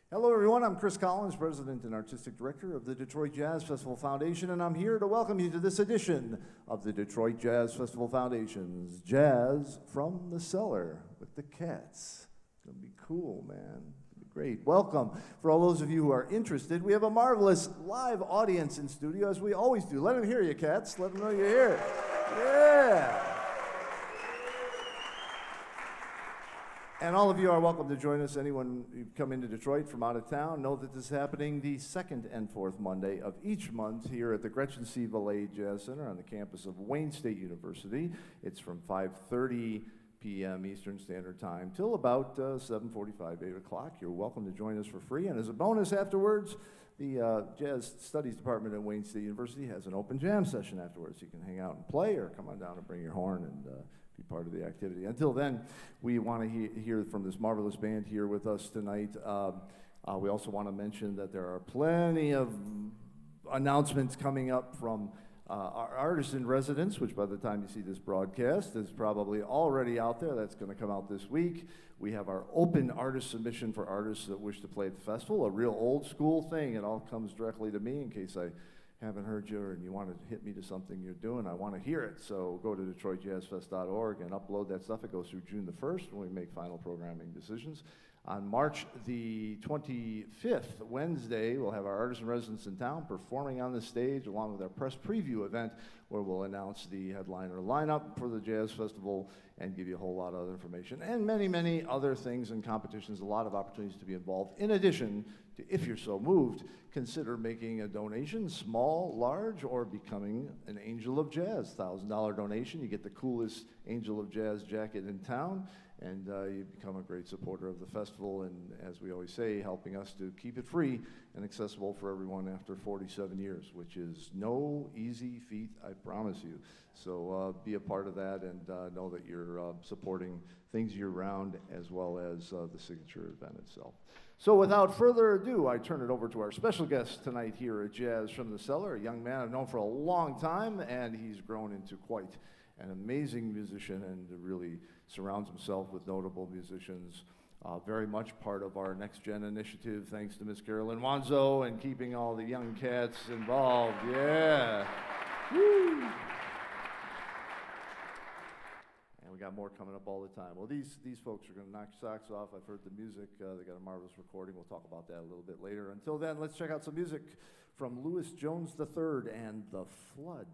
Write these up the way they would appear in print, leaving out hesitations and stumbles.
Hello everyone, I'm Chris Collins, President and Artistic Director of the Detroit Jazz Festival Foundation, and I'm here to welcome you to this edition of the Detroit Jazz Festival Foundation's Jazz From the Cellar with the Cats. It's gonna be cool, man. It's gonna be great. Welcome. For all those of you who are interested, we have a marvelous live audience in studio, as we always do. Let them hear you, Cats. Let them know you're here. Yeah. And all of you are welcome to join us. Anyone who come into Detroit from out of town, know that this is happening the second and fourth Monday of each month here at the Gretchen C. Valade Jazz Center on the campus of Wayne State University. It's from 5:30 p.m. Eastern Standard Time till about 7:45, 8 o'clock. You're welcome to join us for free. And as a bonus afterwards, the Jazz Studies Department at Wayne State University has an open jam session afterwards. You can hang out and play, or come on down and bring your horn and be part of the activity. Until then, we want to hear from this marvelous band here with us tonight. We also want to mention that there are plenty of announcements coming up from our artist in residence, which by the time you see this broadcast is probably already out there. That's going to come out this week. We have our open artist submission for artists that wish to play at the festival, a real old school thing. It all comes directly to me in case I haven't heard you and you want to hit me to something you're doing. I want to hear it. So go to DetroitJazzFest.org and upload that stuff. It goes through June the 1st when we make final programming decisions. On March the 25th, Wednesday, we'll have our artists in residence in town performing on the stage along with our press preview event, where we'll announce the headliner lineup for the Jazz Festival and give you a whole lot of other information and many, many other things and competitions, a lot of opportunities to be involved. In addition to, if you're so moved, consider making a donation, small, large, or becoming an Angel of Jazz. $1,000 donation, you get the coolest Angel of Jazz jacket in town, and you become a great supporter of the festival, and as we always say, helping us to keep it free and accessible for everyone after 47 years, which is no easy feat, I promise you. So be a part of that, and know that you're supporting things year-round, as well as the signature event itself. So without further ado, I turn it over to our special guest tonight here at Jazz From the Cellar, a young man I've known for a long time, and he's grown into quite an amazing musician and really surrounds himself with notable musicians. Very much part of our Next Gen initiative, thanks to Miss Carolyn Patrick-Wanzo and keeping all the young cats involved. Yeah. Woo. And we got more coming up all the time. Well, these folks are going to knock your socks off. I've heard the music. They got a marvelous recording. We'll talk about that a little bit later. Until then, let's check out some music from Louis Jones III and The Flood.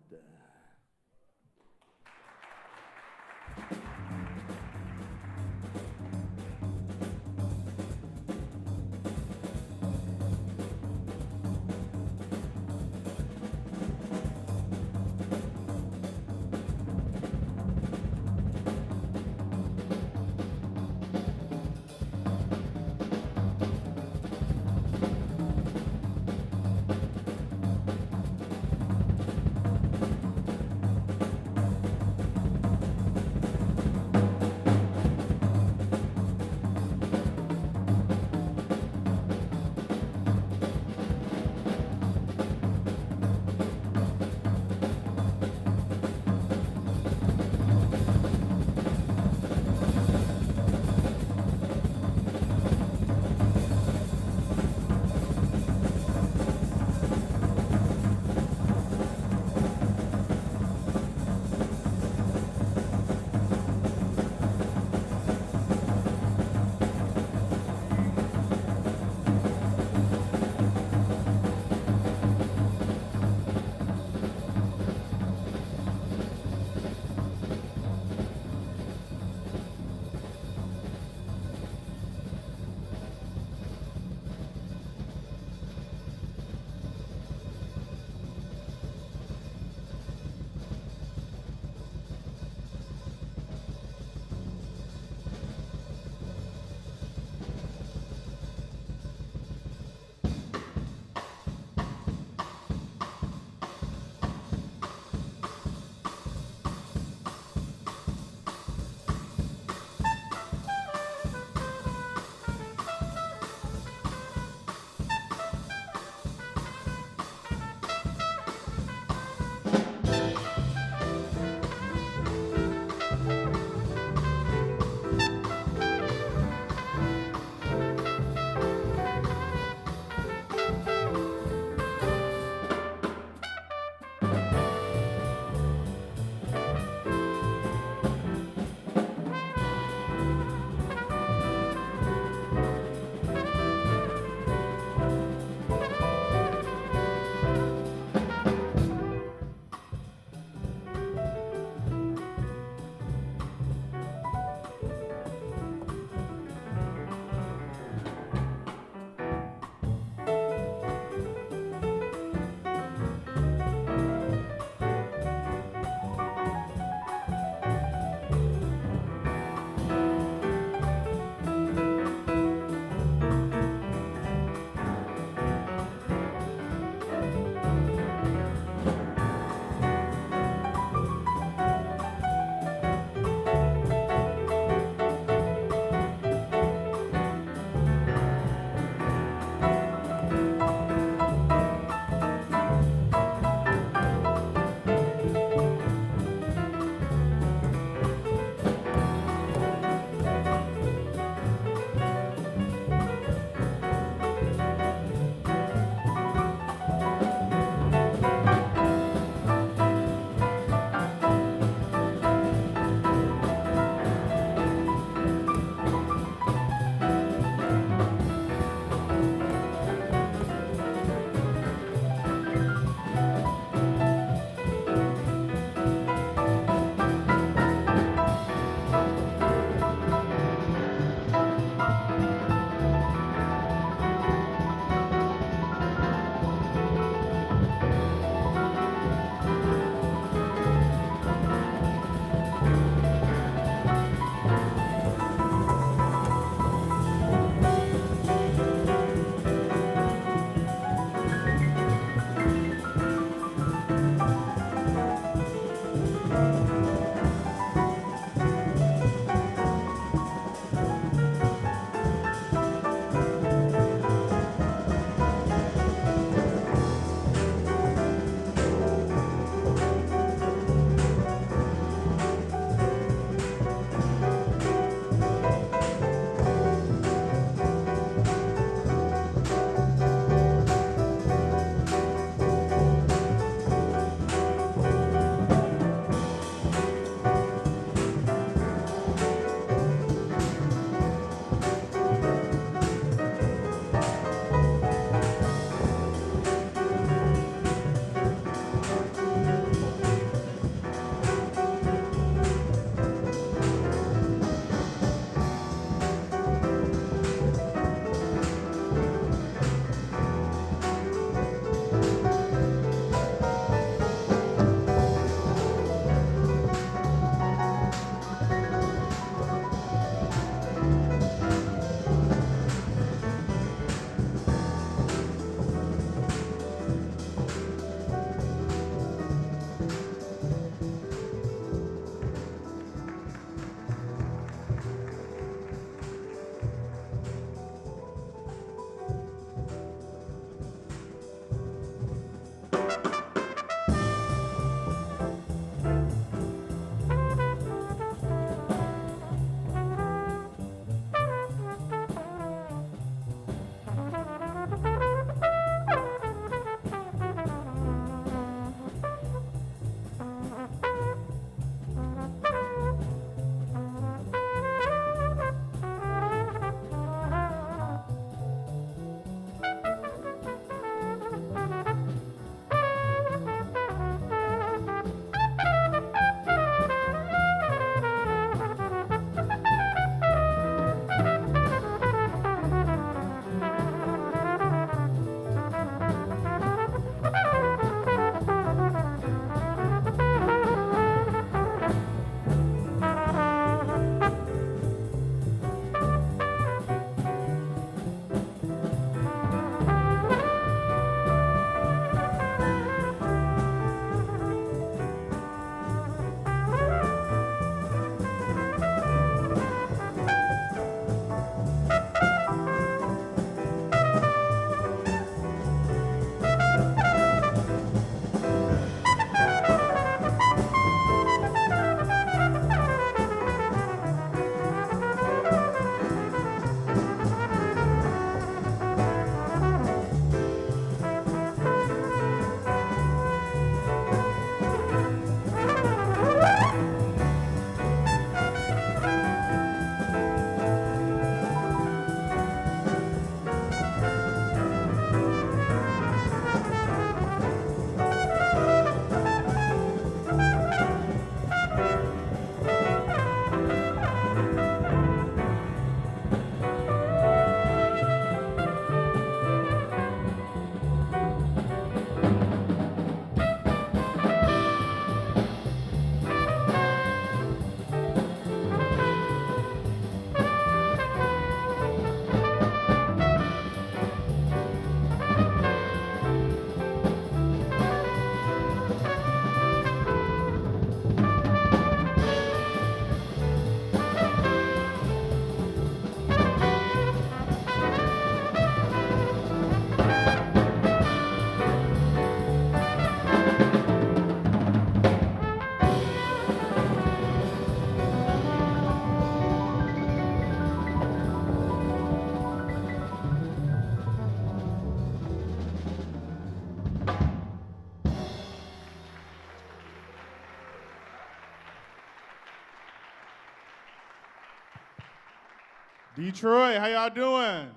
Detroit, how y'all doing?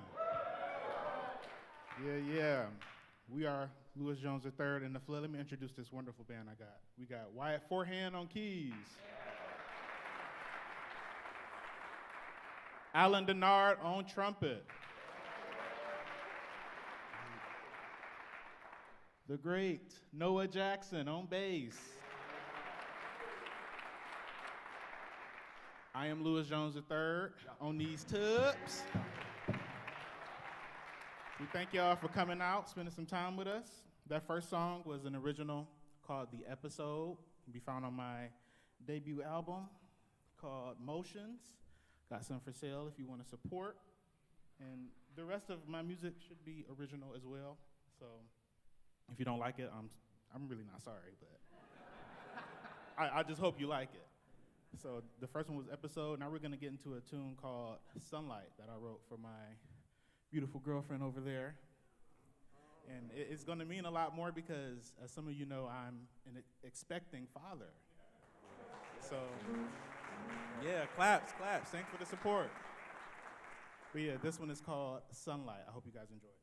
Yeah. We are Louis Jones III in the Flood. Let me introduce this wonderful band I got. We got Wyatt Forhan on keys. Allen Dennard on trumpet. The great Noah Jackson on bass. I am Louis Jones III on these tubs. We thank y'all for coming out, spending some time with us. That first song was an original called The Episode. It can be found on my debut album called Motions. Got some for sale if you want to support. And the rest of my music should be original as well. So if you don't like it, I'm really not sorry, but I just hope you like it. So the first one was Episode. Now we're going to get into a tune called Sunlight that I wrote for my beautiful girlfriend over there. And it's going to mean a lot more because, as some of you know, I'm an expecting father. So, yeah, claps. Thanks for the support. But yeah, this one is called Sunlight. I hope you guys enjoy it.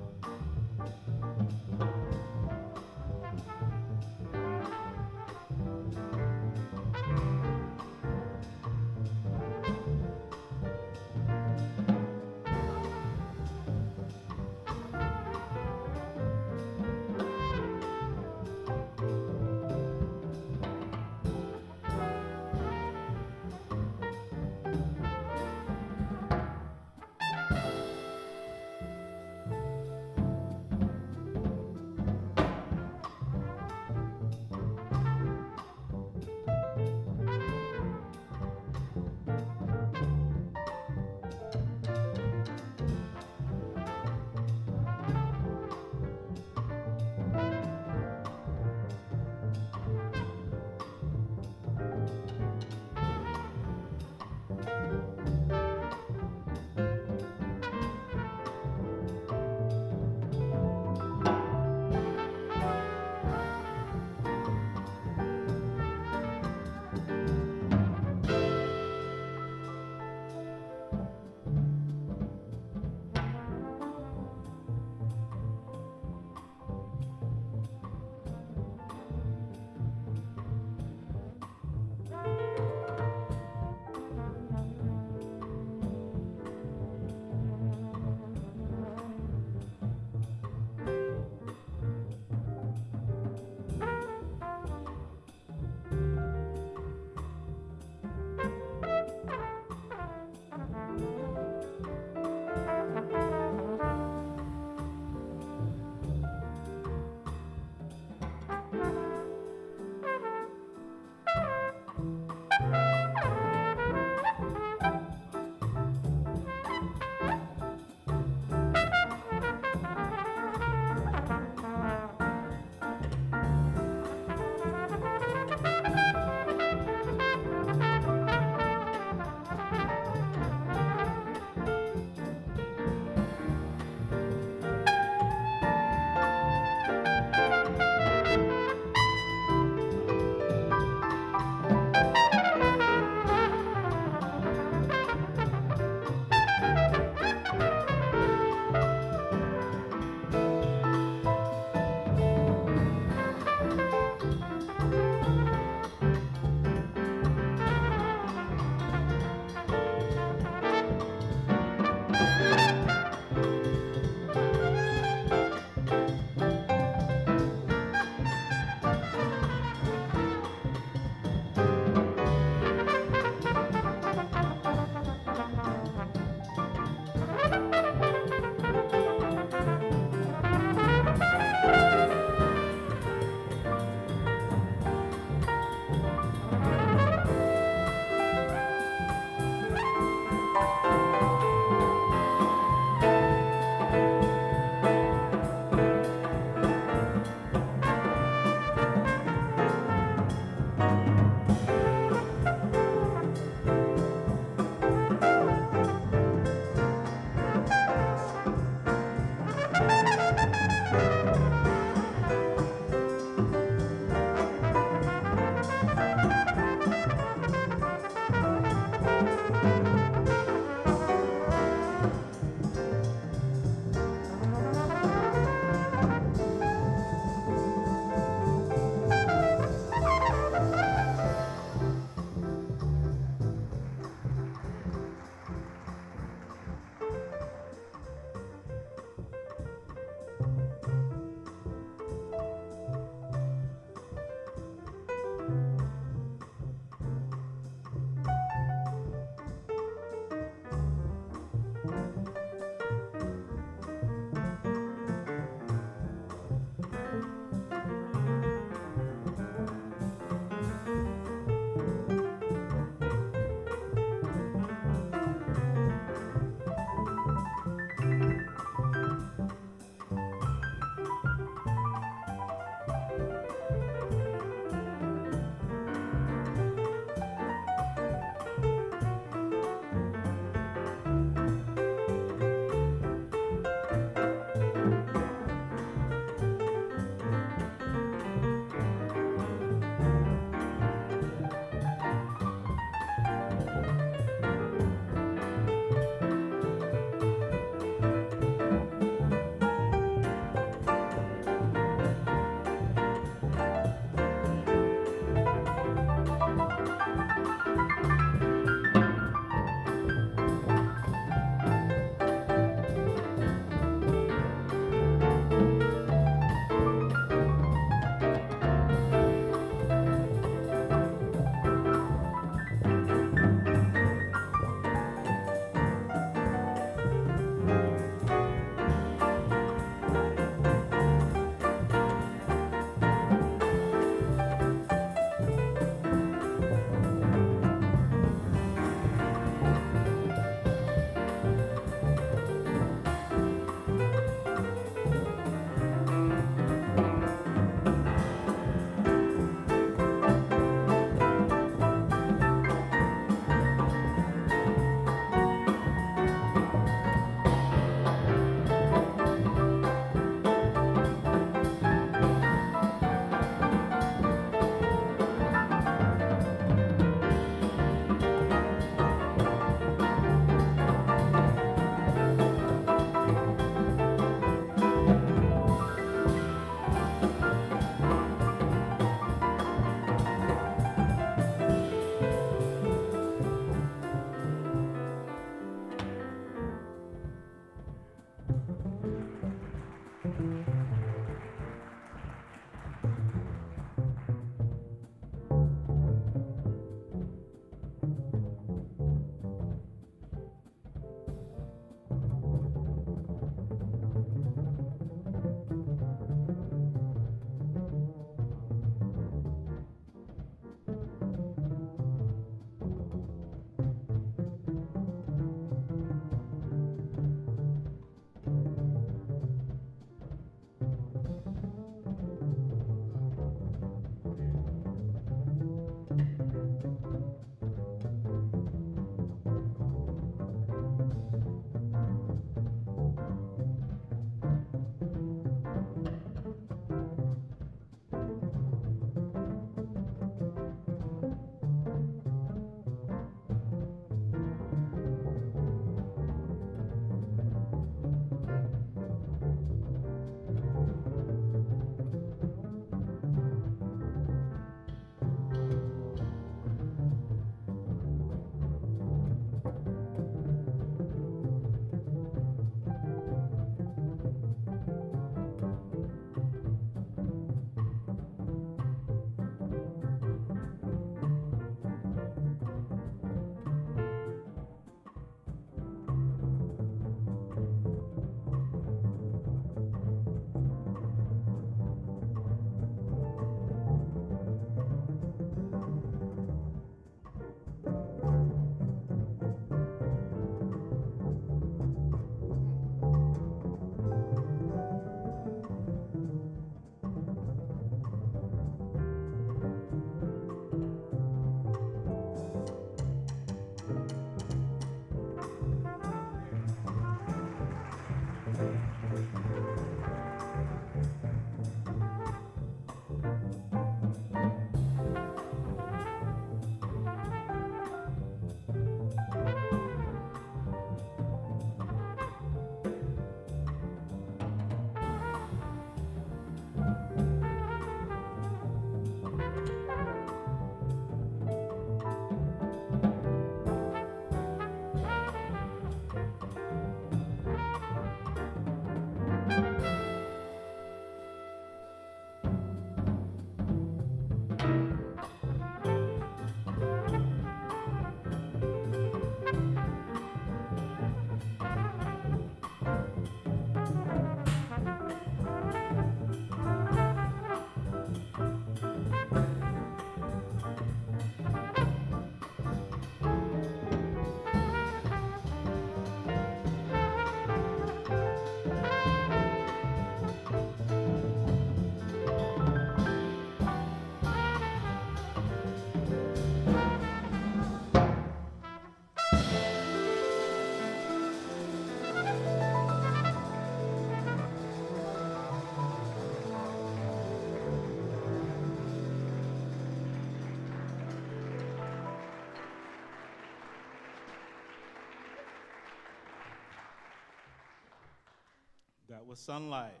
That was Sunlight.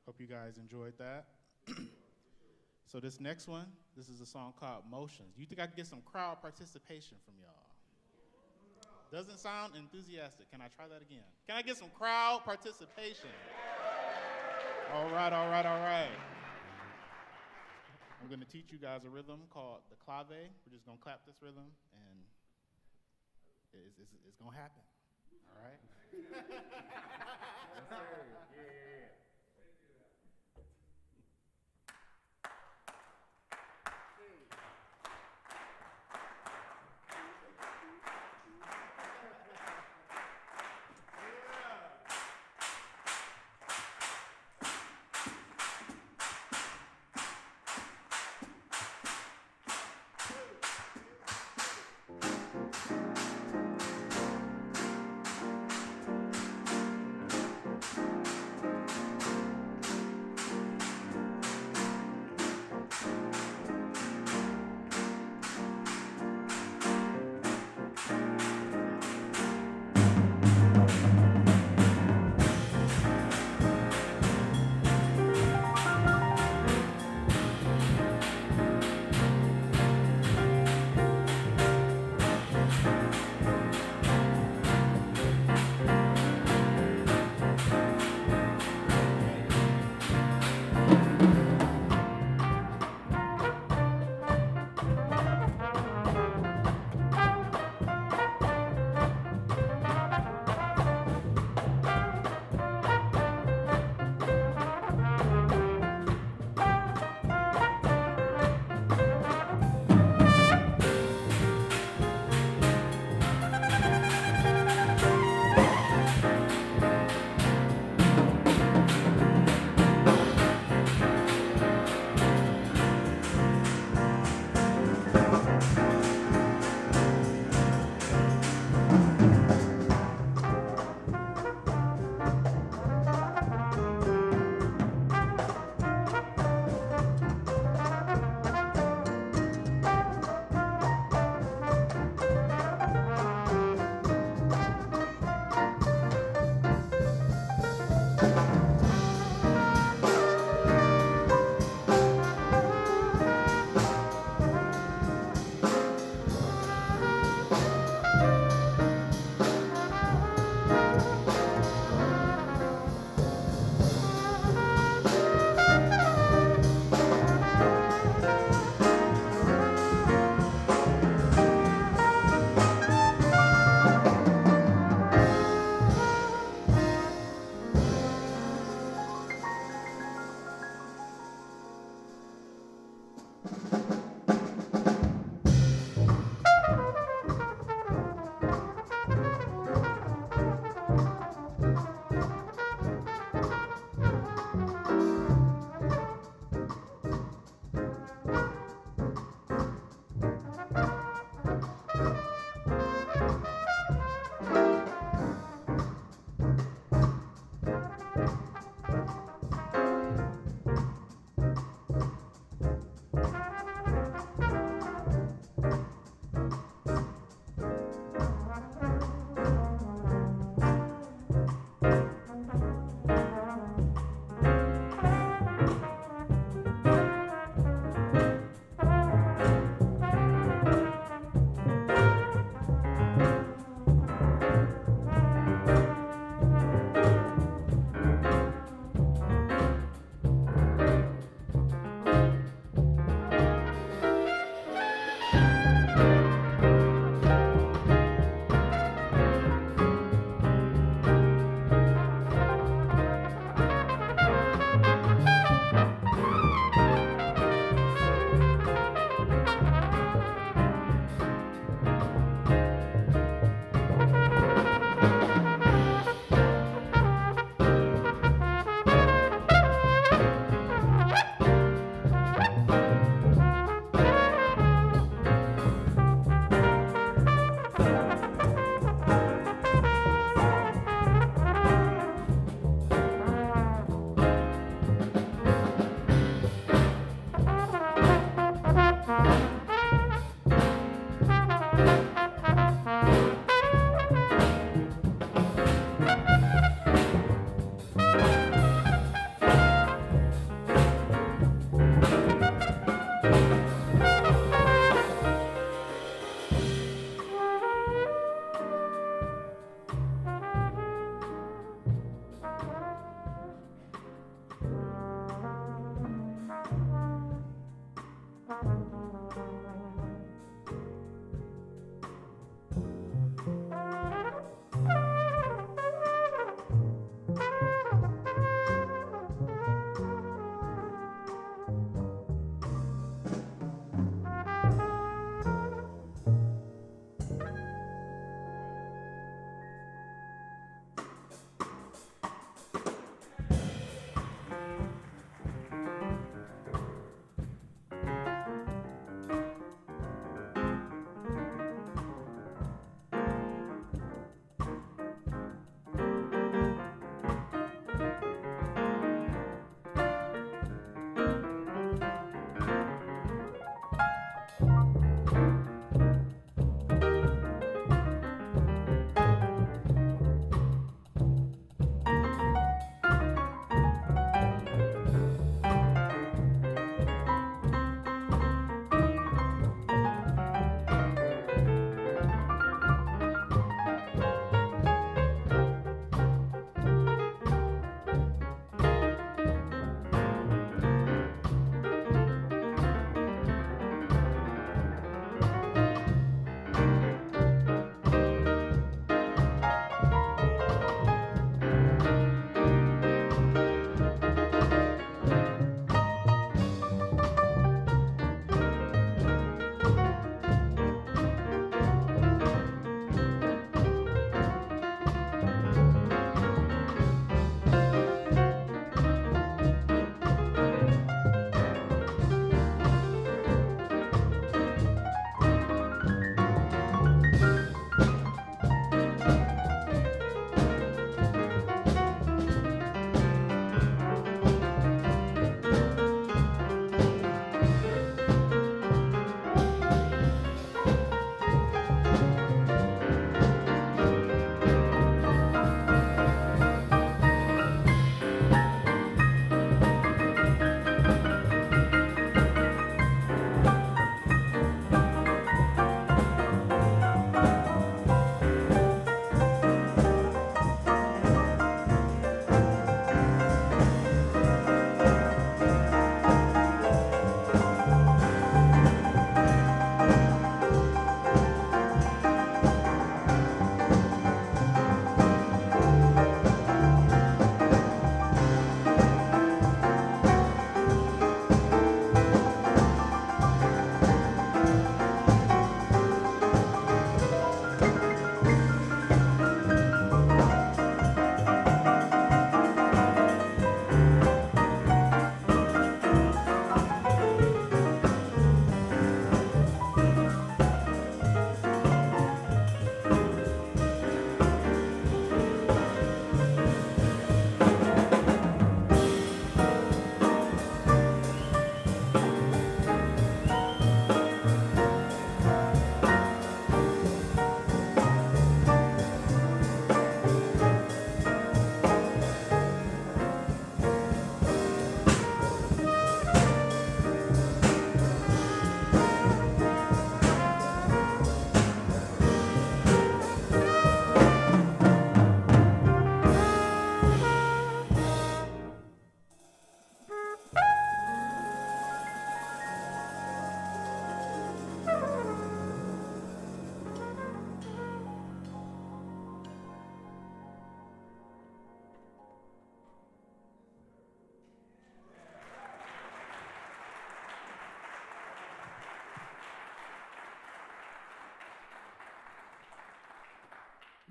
Hope you guys enjoyed that. So this next one, this is a song called Motions. You think I can get some crowd participation from y'all? Doesn't sound enthusiastic. Can I try that again? Can I get some crowd participation? All right, all right, all right. I'm going to teach you guys a rhythm called the clave. We're just going to clap this rhythm, and it's going to happen. All right? Yes, sir. Yeah.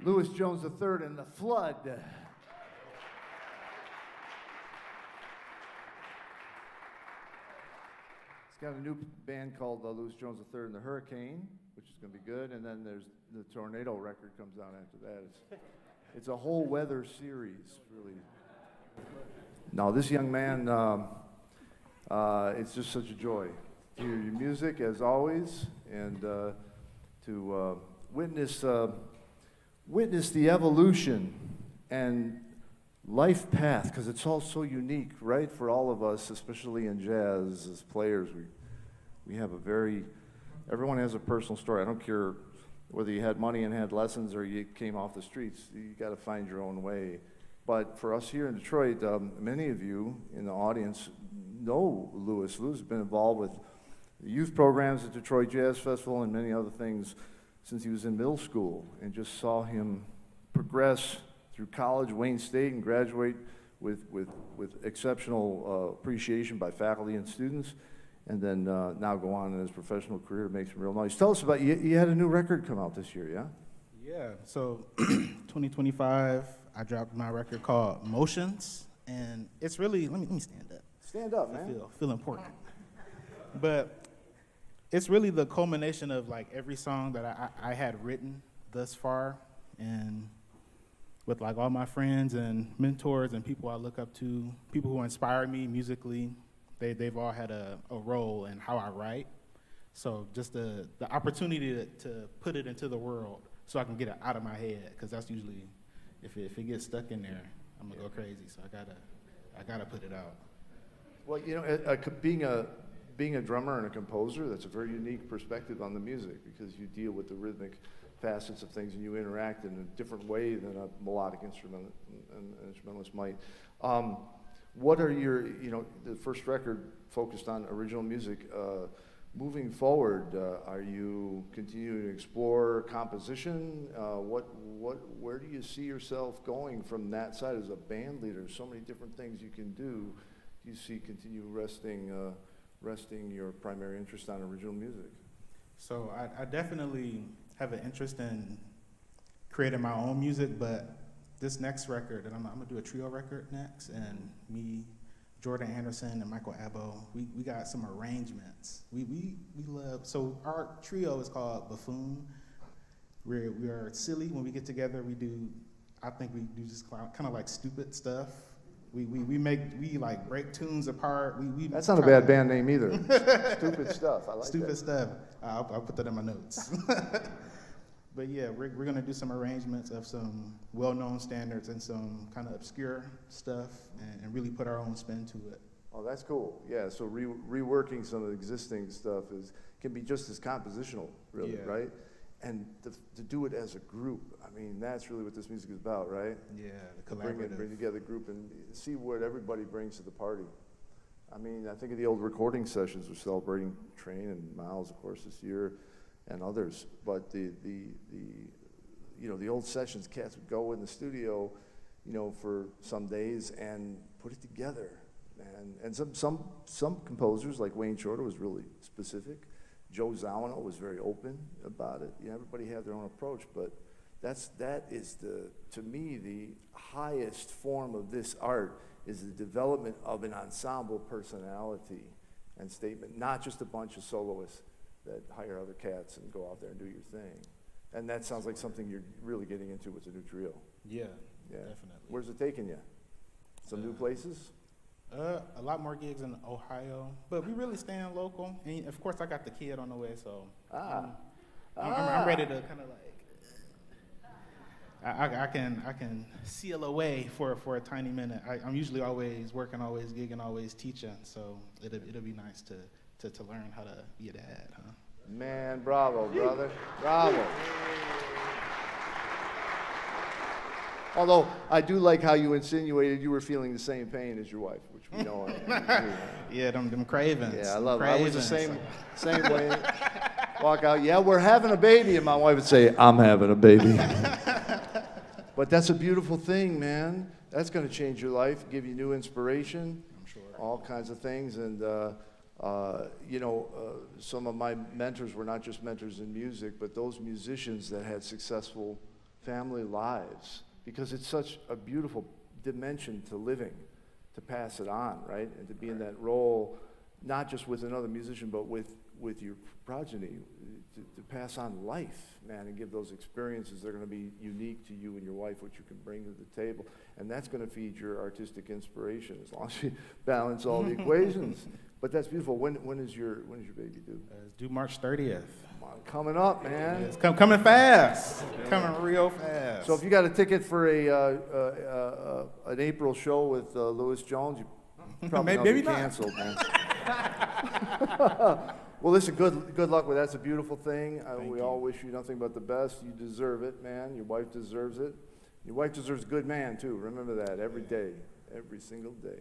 Louis Jones III and the Flood. He's got a new band called Louis Jones III and the Hurricane, which is going to be good. And then there's the Tornado record comes out after that. It's a whole weather series, really. Now, this young man, it's just such a joy to hear your music, as always, and to witness the evolution and life path, because it's all so unique, right, for all of us, especially in jazz as players. We have everyone has a personal story. I don't care whether you had money and had lessons or you came off the streets. You got to find your own way. But for us here in Detroit, many of you in the audience know Louis. Louis has been involved with the youth programs at Detroit Jazz Festival and many other things since he was in middle school, and just saw him progress through college, Wayne State, and graduate with exceptional appreciation by faculty and students, and then now go on in his professional career, make some real noise. Tell us about, you had a new record come out this year, yeah? Yeah, so 2025, I dropped my record called Motions, and it's really, let me stand up. Stand up, man. I feel important. But it's really the culmination of like every song that I had written thus far, and with like all my friends and mentors and people I look up to, people who inspire me musically, they've all had a role in how I write. So just the opportunity to put it into the world so I can get it out of my head, because that's usually, if it gets stuck in there, I'm gonna go crazy. So I gotta put it out. Well, you know, being a drummer and a composer, that's a very unique perspective on the music, because you deal with the rhythmic facets of things and you interact in a different way than a melodic instrumentalist might. What are your, the first record focused on original music. Moving forward, are you continuing to explore composition? Where do you see yourself going from that side as a band leader? So many different things you can do. Do you see continue resting your primary interest on original music? So I definitely have an interest in creating my own music, but this next record, and I'm gonna do a trio record next, and me, Jordan Anderson, and Michael Abbo, we got some arrangements. We love, so our trio is called Buffoon. We are silly when we get together. I think we do just kind of like stupid stuff. We like break tunes apart. That's not a bad band name either. Stupid stuff. I like stupid that. stuff. I'll put that in my notes. But yeah, we're gonna do some arrangements of some well-known standards and some kind of obscure stuff, and really put our own spin to it. Oh, that's cool. Yeah. So reworking some of the existing stuff can be just as compositional, really, Yeah. right? And to do it as a group, I mean, that's really what this music is about, right? Yeah, the Bring collaborative. together a group and see what everybody brings to the party. I mean, I think of the old recording sessions. We're celebrating Train and Miles, of course, this year, and others. But the old sessions, cats would go in the studio, for some days and put it together. And some composers like Wayne Shorter was really specific. Joe Zawinul was very open about it. Everybody had their own approach, but that is to me the highest form of this art is the development of an ensemble personality and statement, not just a bunch of soloists that hire other cats and go out there and do your thing. And that sounds like something you're really getting into with the new trio. Yeah, Yeah. definitely. Where's it taking you? Some new places? A lot more gigs in Ohio, but we really staying local. And of course, I got the kid on the way, so I'm ready to kind of like I can seal away for a tiny minute. I'm usually always working, always gigging, always teaching, so it'll be nice to learn how to be a dad, huh? Man, bravo, brother. Bravo. Although, I do like how you insinuated you were feeling the same pain as your wife, which we know. Yeah, them cravings. Yeah, I love it. I was the same way. Walk out, yeah, we're having a baby, and my wife would say, I'm having a baby. But that's a beautiful thing, man. That's going to change your life, give you new inspiration. I'm sure. All kinds of things, and some of my mentors were not just mentors in music, but those musicians that had successful family lives, because it's such a beautiful dimension to living, to pass it on, right? And to be in that role, not just with another musician, but with your progeny, to pass on life, man, and give those experiences. They're going to be unique to you and your wife, what you can bring to the table. And that's going to feed your artistic inspiration, as long as you balance all the equations. But that's beautiful. When is your baby due? It's due March 30th. Come on, coming up, man. It's coming fast. Coming real fast. So if you got a ticket for an April show with Lewis Jones, you probably maybe be not. canceled, man. Well, listen, good luck with that. It's a beautiful thing. We all wish you nothing but the best. You deserve it, man. Your wife deserves it. Your wife deserves a good man, too. Remember that every day, every single day.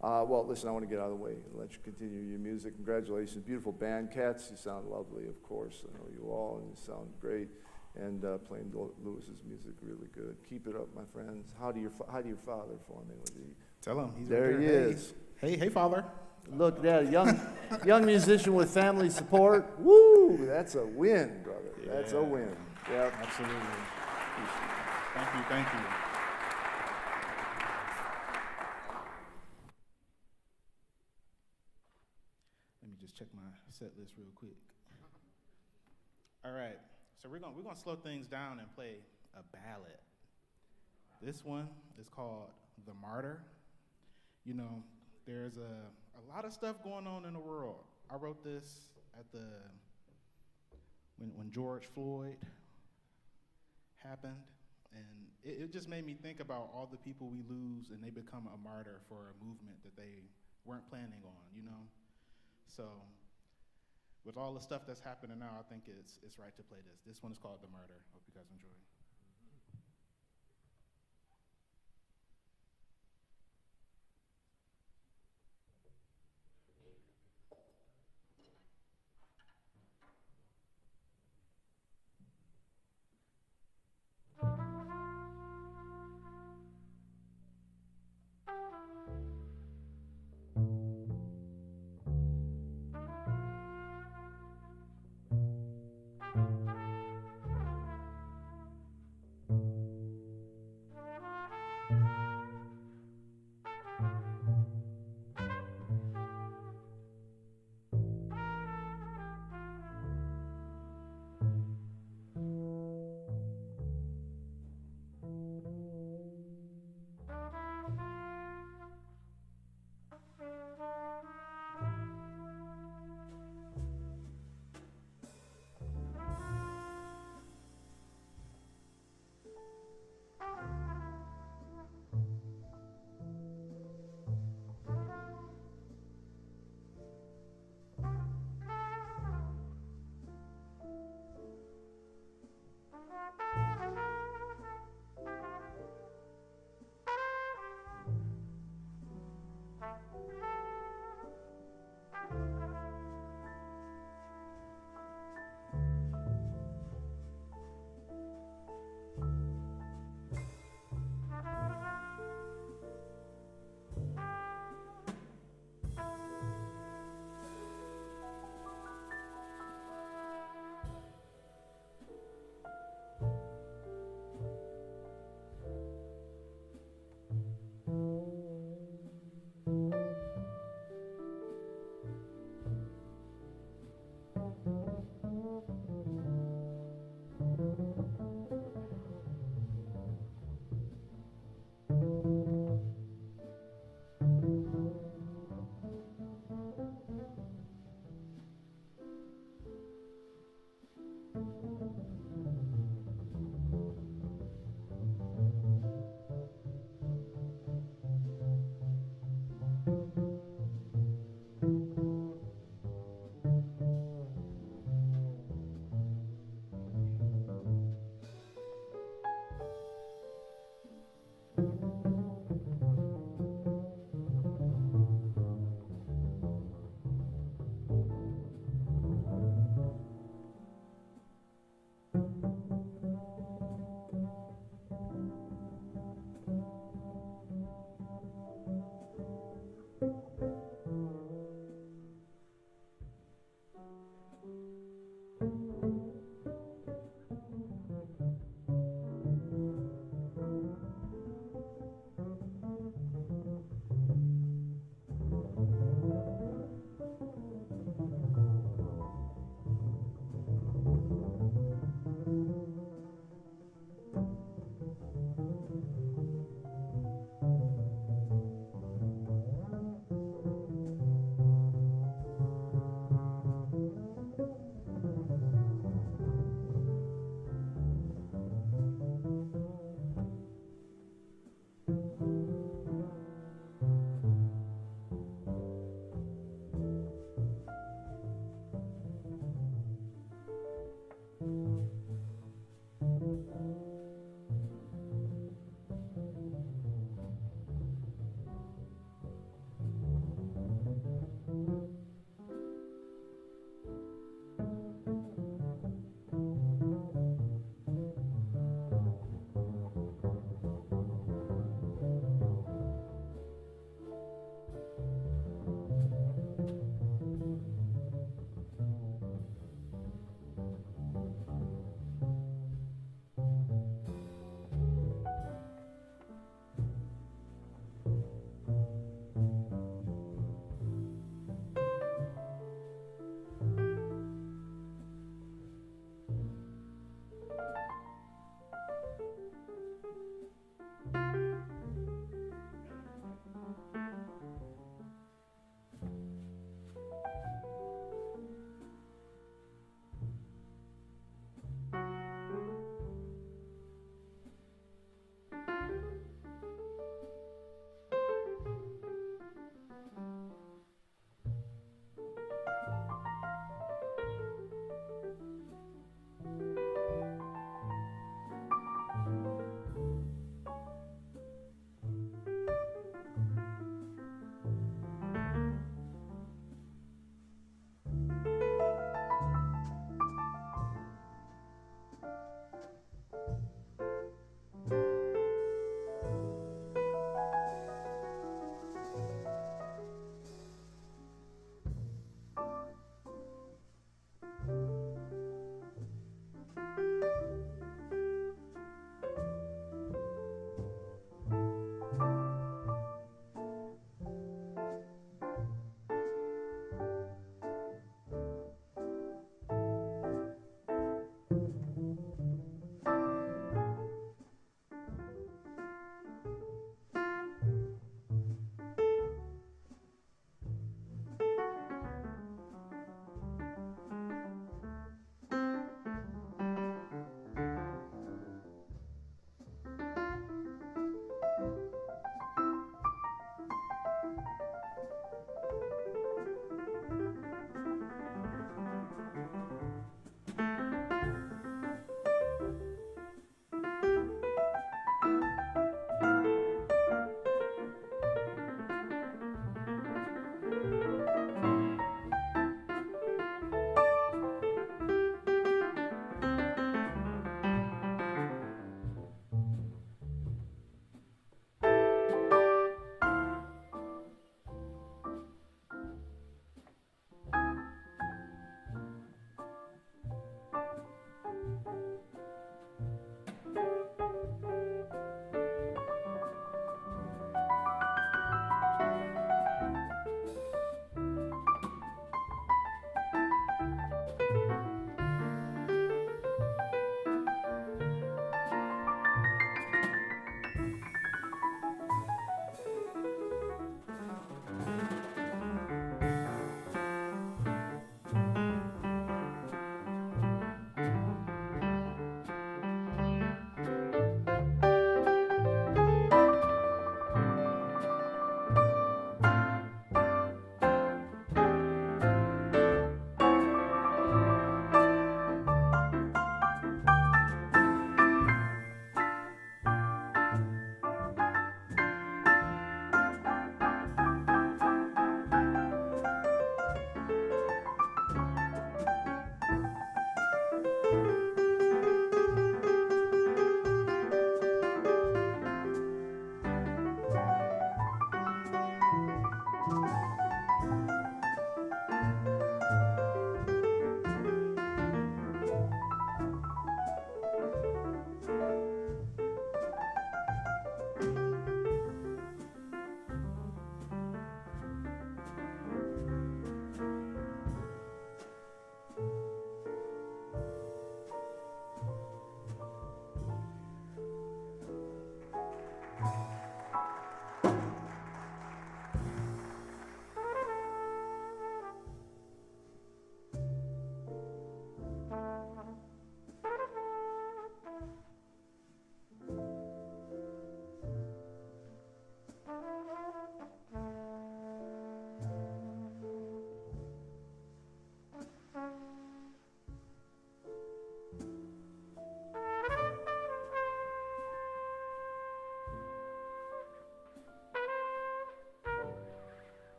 Well, listen, I want to get out of the way and let you continue your music. Congratulations. Beautiful band. Cats, you sound lovely, of course. I know you all, and you sound great. And playing Lewis's music really good. Keep it up, my friends. How do your father for me? Tell him. He's There right he is. Hey, father. Look at that, young musician with family support. Woo! That's a win, brother. Yeah. That's a win. Yeah, Absolutely. Thank you. Let me just check my set list real quick. All right, so we're gonna slow things down and play a ballad. This one is called "The Martyr." You know, there's a lot of stuff going on in the world. I wrote this at when George Floyd happened, and it just made me think about all the people we lose and they become a martyr for a movement that they weren't planning on, you know? So with all the stuff that's happening now, I think it's right to play this. This one is called "The Martyr." Hope you guys enjoy.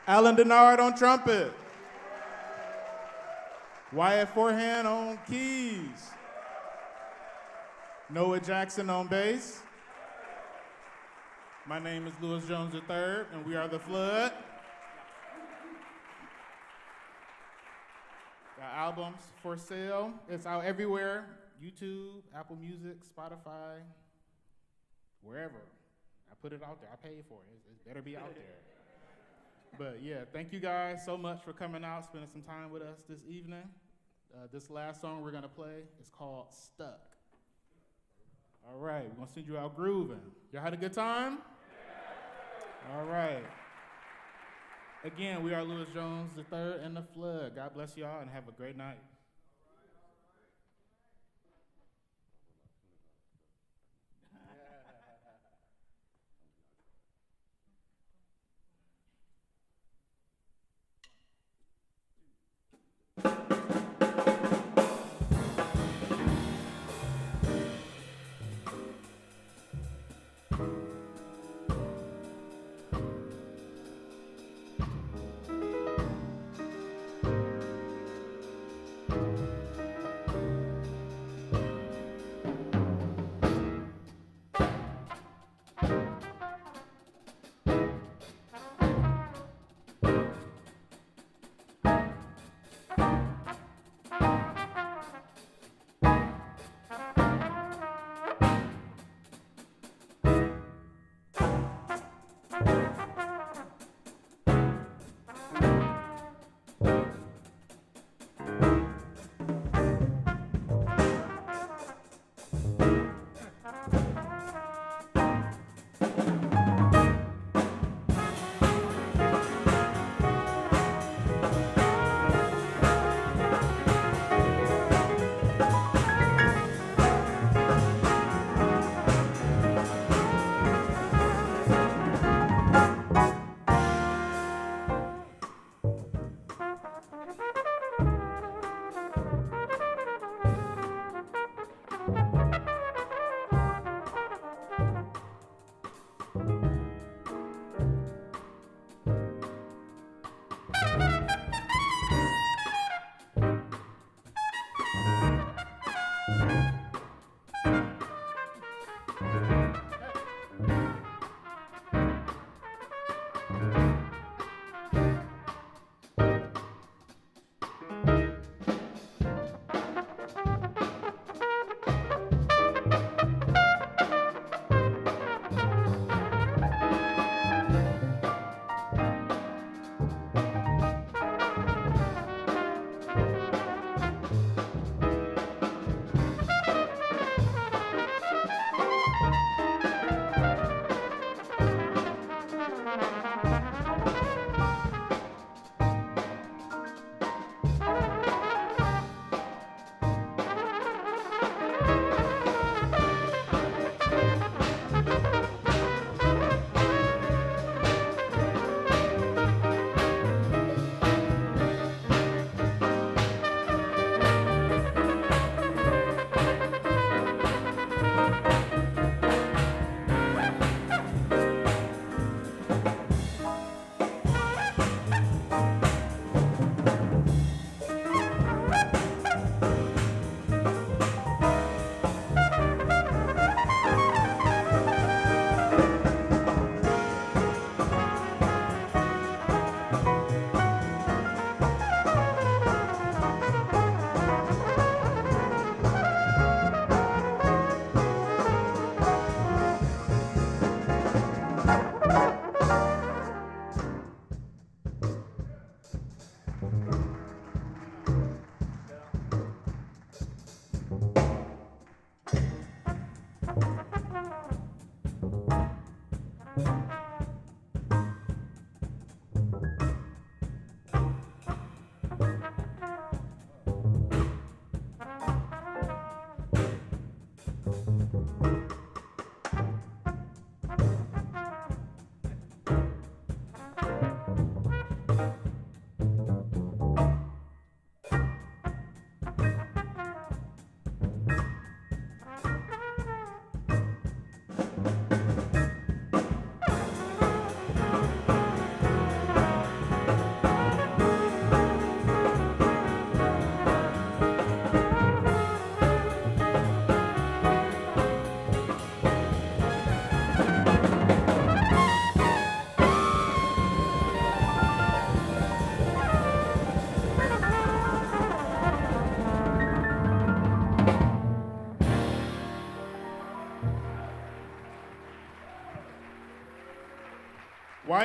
Allen Dennard on trumpet. Wyatt Forhan on keys. Noah Jackson on bass. My name is Louis Jones III, and we are The Flood. Got albums for sale. It's out everywhere. YouTube, Apple Music, Spotify, wherever. I put it out there. I paid for it. It better be out there. But yeah, thank you guys so much for coming out, spending some time with us this evening. This last song we're gonna play is called Stuck. All right, we're gonna send you out grooving. Y'all had a good time? Yeah. All right. Again, we are Louis Jones III and The Flood. God bless y'all and have a great night.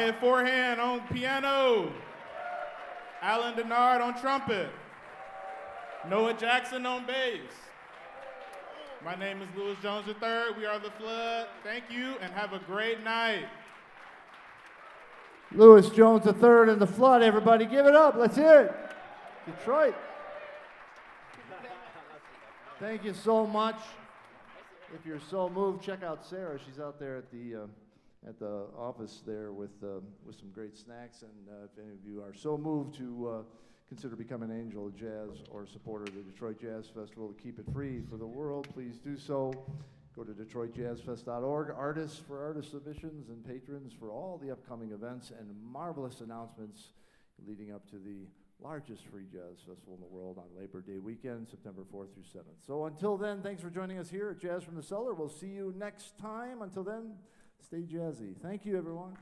Wyatt Forhan on piano. Allen Dennard on trumpet. Noah Jackson on bass. My name is Louis Jones III. We are The Flood. Thank you and have a great night. Louis Jones III and The Flood, everybody. Give it up. Let's hear it. Detroit. Thank you so much. If you're so moved, check out Sarah. She's out there at the office there with some great snacks. And if any of you are so moved to consider becoming an Angel of Jazz or a supporter of the Detroit Jazz Festival to keep it free for the world, please do so. Go to DetroitJazzFest.org. Artists for artist submissions and patrons for all the upcoming events and marvelous announcements leading up to the largest free jazz festival in the world on Labor Day weekend, September 4th through 7th. So until then, thanks for joining us here at Jazz from the Cellar. We'll see you next time. Until then, stay jazzy. Thank you, everyone.